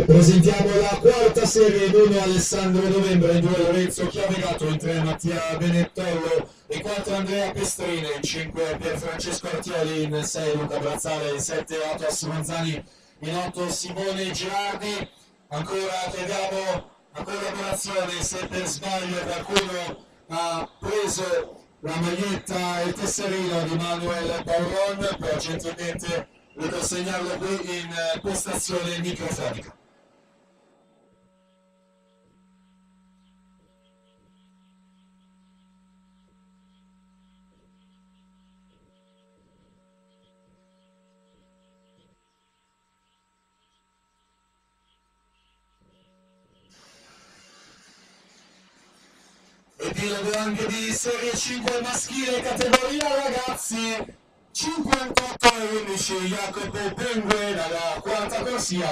E presentiamo la quarta serie in 1 Alessandro Novembre, in 2 Lorenzo Chiavegato, in 3 Mattia Benettollo, in 4 Andrea Pestrine, in 5 Pierfrancesco Artioli, in 6 Luca Brazzale, in 7 Atos Manzani, in 8 Simone Girardi. Ancora chiediamo la collaborazione se per sbaglio qualcuno ha preso la maglietta e il tesserino di Manuel Bauron, può gentilmente riconsegnarlo qui in postazione microfonica. Epilogo anche di Serie 5 maschile, categoria ragazzi, 58 e 11, Jacopo Pengue dalla quarta corsia.